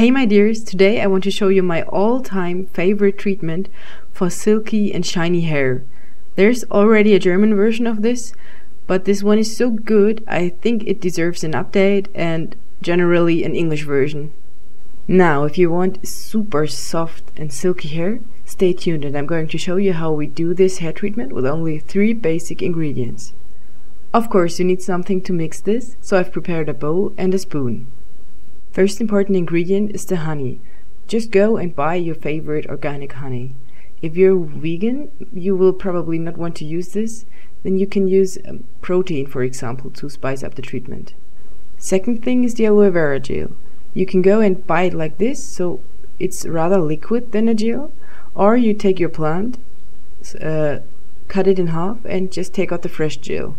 Hey my dears, today I want to show you my all-time favorite treatment for silky and shiny hair. There's already a German version of this, but this one is so good I think it deserves an update and generally an English version. Now, if you want super soft and silky hair, stay tuned and I'm going to show you how we do this hair treatment with only 3 basic ingredients. Of course, you need something to mix this, so I've prepared a bowl and a spoon. First important ingredient is the honey. Just go and buy your favorite organic honey. If you're vegan, you will probably not want to use this. Then you can use protein, for example, to spice up the treatment. Second thing is the aloe vera gel. You can go and buy it like this, so it's rather liquid than a gel. Or you take your plant, cut it in half and just take out the fresh gel.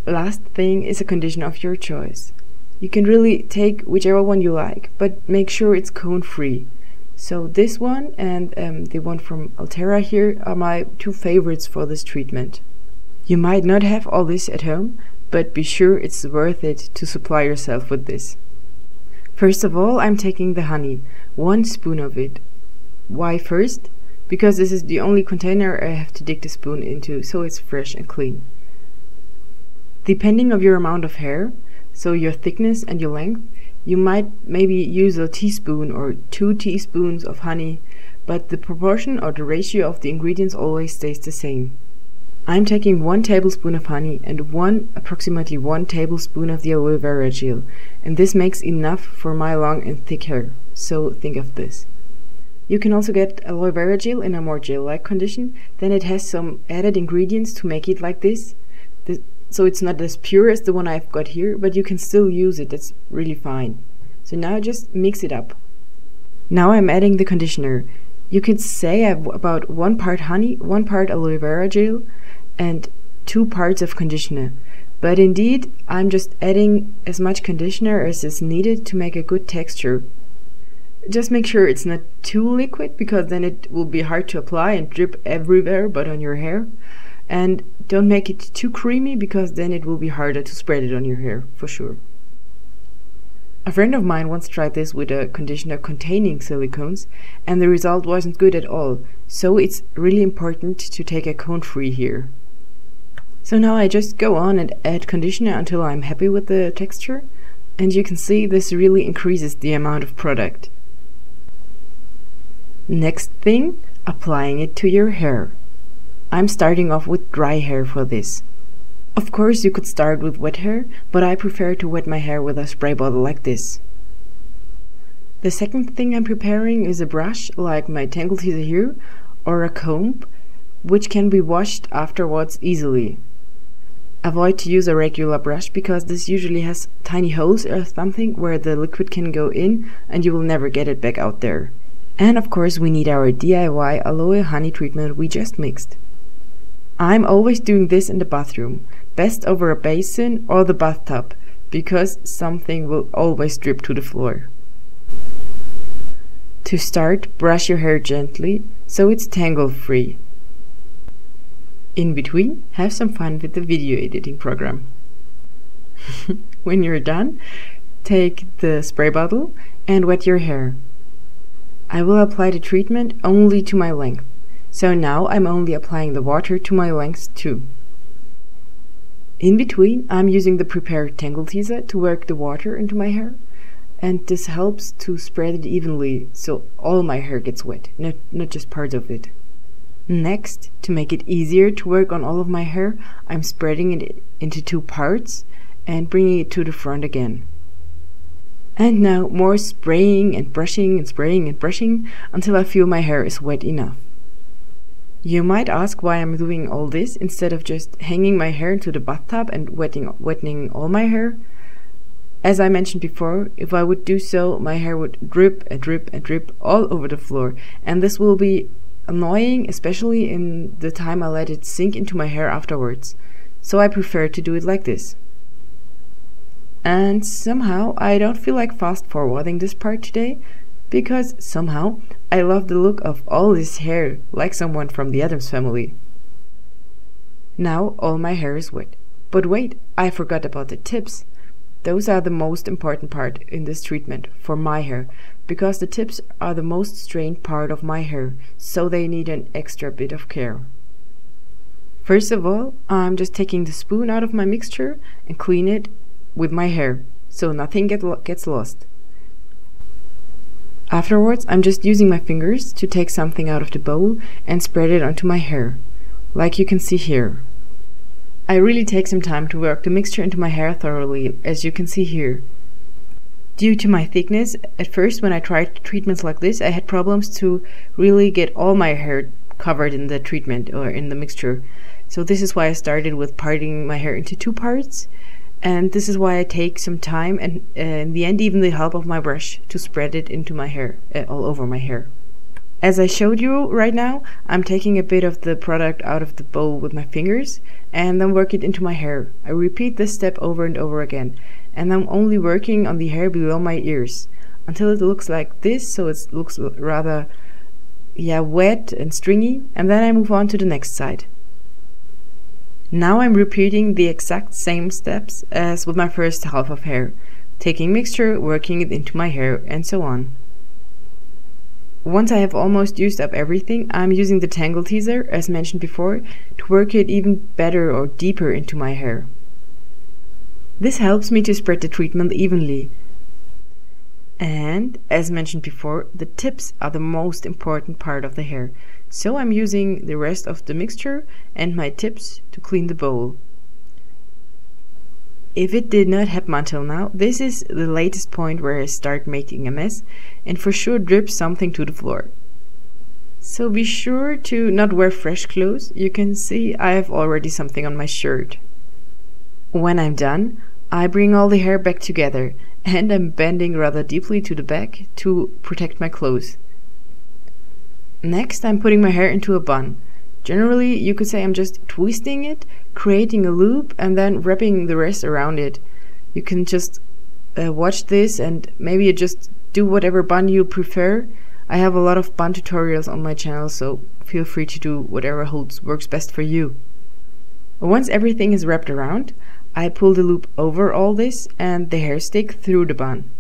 Last thing is a conditioner of your choice. You can really take whichever one you like, but make sure it's cone-free. So this one and the one from Altera here are my 2 favorites for this treatment. You might not have all this at home, but be sure it's worth it to supply yourself with this. First of all, I'm taking the honey, 1 spoon of it. Why first? Because this is the only container I have to dig the spoon into, so it's fresh and clean. Depending on your amount of hair, so your thickness and your length, you might maybe use a teaspoon or 2 teaspoons of honey, but the proportion or the ratio of the ingredients always stays the same. I'm taking 1 tablespoon of honey and approximately 1 tablespoon of the aloe vera gel, and this makes enough for my long and thick hair, so think of this. You can also get aloe vera gel in a more gel-like condition, then it has some added ingredients to make it like this. So it's not as pure as the one I've got here, but you can still use it, that's really fine. So now just mix it up. Now I'm adding the conditioner. You could say I have about 1 part honey, 1 part aloe vera gel, and 2 parts of conditioner. But indeed, I'm just adding as much conditioner as is needed to make a good texture. Just make sure it's not too liquid, because then it will be hard to apply and drip everywhere but on your hair. And don't make it too creamy, because then it will be harder to spread it on your hair, for sure. A friend of mine once tried this with a conditioner containing silicones, and the result wasn't good at all, so it's really important to take a cone-free here. So now I just go on and add conditioner until I'm happy with the texture, and you can see this really increases the amount of product. Next thing, applying it to your hair. I'm starting off with dry hair for this. Of course you could start with wet hair, but I prefer to wet my hair with a spray bottle like this. The second thing I'm preparing is a brush like my tangle teezer here, or a comb, which can be washed afterwards easily. Avoid to use a regular brush, because this usually has tiny holes or something where the liquid can go in and you will never get it back out there. And of course we need our DIY aloe honey treatment we just mixed. I'm always doing this in the bathroom, best over a basin or the bathtub, because something will always drip to the floor. To start, brush your hair gently, so it's tangle-free. In between, have some fun with the video editing program. When you're done, take the spray bottle and wet your hair. I will apply the treatment only to my length. So now I'm only applying the water to my length too. In between, I'm using the prepared tangle teezer to work the water into my hair, and this helps to spread it evenly so all my hair gets wet, not just parts of it. Next, to make it easier to work on all of my hair, I'm spreading it into 2 parts and bringing it to the front again. And now more spraying and brushing and spraying and brushing until I feel my hair is wet enough. You might ask why I'm doing all this instead of just hanging my hair into the bathtub and wetting all my hair. As I mentioned before, if I would do so, my hair would drip and drip and drip all over the floor, and this will be annoying, especially in the time I let it sink into my hair afterwards. So I prefer to do it like this. And somehow I don't feel like fast forwarding this part today, because somehow I love the look of all this hair, like someone from the Addams family. Now all my hair is wet. But wait, I forgot about the tips. Those are the most important part in this treatment for my hair, because the tips are the most strained part of my hair, so they need an extra bit of care. First of all, I'm just taking the spoon out of my mixture and clean it with my hair, so nothing gets lost. Afterwards, I'm just using my fingers to take something out of the bowl and spread it onto my hair, like you can see here. I really take some time to work the mixture into my hair thoroughly, as you can see here. Due to my thickness, at first when I tried treatments like this, I had problems to really get all my hair covered in the treatment or in the mixture. So this is why I started with parting my hair into 2 parts, and this is why I take some time and in the end even the help of my brush to spread it into my hair, all over my hair. As I showed you right now, I'm taking a bit of the product out of the bowl with my fingers and then work it into my hair. I repeat this step over and over again, and I'm only working on the hair below my ears until it looks like this, so it looks rather wet and stringy, and then I move on to the next side. Now I'm repeating the exact same steps as with my first half of hair, taking mixture, working it into my hair, and so on. Once I have almost used up everything, I'm using the tangle teezer, as mentioned before, to work it even better or deeper into my hair. This helps me to spread the treatment evenly. And, as mentioned before, the tips are the most important part of the hair, so I'm using the rest of the mixture and my tips to clean the bowl. If it did not happen until now, this is the latest point where I start making a mess and for sure drip something to the floor. So be sure to not wear fresh clothes. You can see I have already something on my shirt. When I'm done, I bring all the hair back together and I'm bending rather deeply to the back to protect my clothes. Next, I'm putting my hair into a bun. Generally, you could say I'm just twisting it, creating a loop, and then wrapping the rest around it. You can just watch this and maybe you just do whatever bun you prefer. I have a lot of bun tutorials on my channel, so feel free to do whatever works best for you. Once everything is wrapped around, I pull the loop over all this and the hair stick through the bun.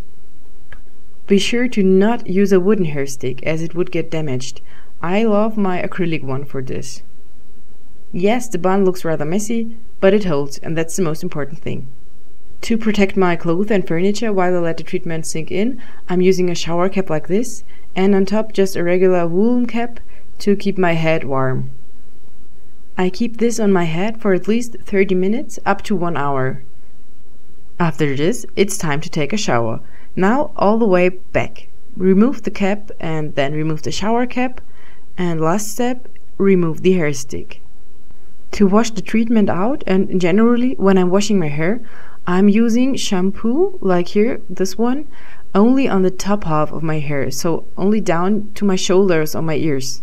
Be sure to not use a wooden hair stick, as it would get damaged. I love my acrylic one for this. Yes, the bun looks rather messy, but it holds, and that's the most important thing. To protect my clothes and furniture while I let the treatment sink in, I'm using a shower cap like this, and on top just a regular woolen cap to keep my head warm. I keep this on my head for at least 30 minutes up to 1 hour. After this, it's time to take a shower. Now all the way back. Remove the cap and then remove the shower cap. And last step, remove the hair stick. To wash the treatment out, and generally when I'm washing my hair, I'm using shampoo, like here, this one, only on the top half of my hair, so only down to my shoulders or my ears.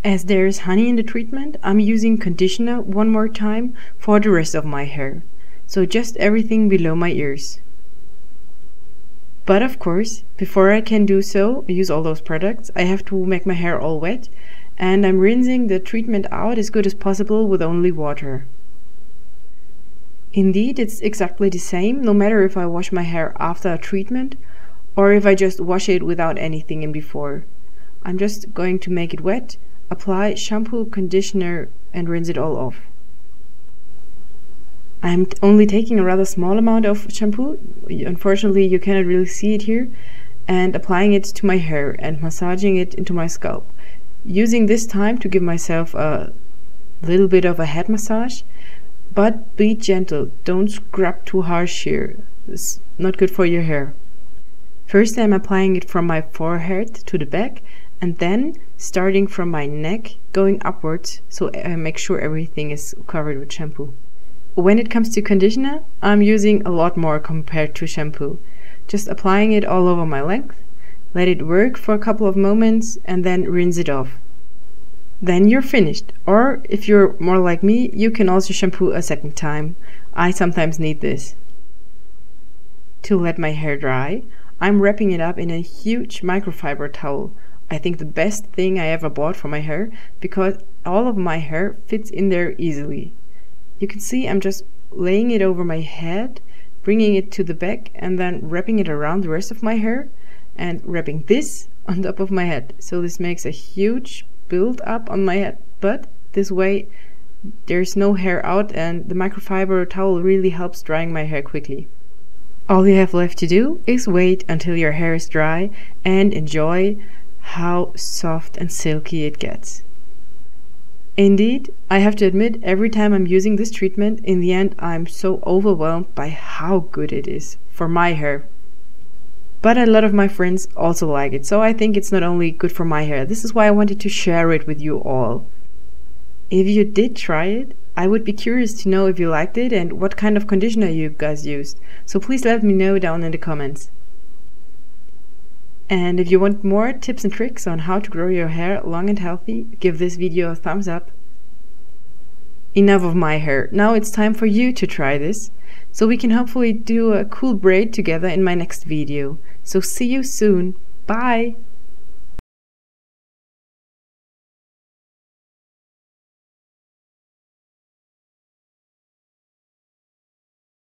As there is honey in the treatment, I'm using conditioner one more time for the rest of my hair, so just everything below my ears. But of course, before I can do so, use all those products, I have to make my hair all wet, and I'm rinsing the treatment out as good as possible with only water. Indeed, it's exactly the same, no matter if I wash my hair after a treatment or if I just wash it without anything in before. I'm just going to make it wet, apply shampoo, conditioner, and rinse it all off. I'm only taking a rather small amount of shampoo, unfortunately you cannot really see it here, and applying it to my hair and massaging it into my scalp. Using this time to give myself a little bit of a head massage, but be gentle, don't scrub too harsh here, it's not good for your hair. First I'm applying it from my forehead to the back, and then starting from my neck going upwards, so I make sure everything is covered with shampoo. When it comes to conditioner, I'm using a lot more compared to shampoo. Just applying it all over my length, let it work for a couple of moments, and then rinse it off. Then you're finished. Or if you're more like me, you can also shampoo a second time. I sometimes need this. To let my hair dry, I'm wrapping it up in a huge microfiber towel. I think the best thing I ever bought for my hair, because all of my hair fits in there easily. You can see I'm just laying it over my head, bringing it to the back and then wrapping it around the rest of my hair and wrapping this on top of my head. So this makes a huge build up on my head, but this way there's no hair out and the microfiber towel really helps drying my hair quickly. All you have left to do is wait until your hair is dry and enjoy how soft and silky it gets. Indeed, I have to admit, every time I'm using this treatment, in the end I'm so overwhelmed by how good it is for my hair. But a lot of my friends also like it, so I think it's not only good for my hair. This is why I wanted to share it with you all. If you did try it, I would be curious to know if you liked it and what kind of conditioner you guys used. So please let me know down in the comments. And if you want more tips and tricks on how to grow your hair long and healthy, give this video a thumbs up. Enough of my hair. Now it's time for you to try this, so we can hopefully do a cool braid together in my next video. So see you soon. Bye!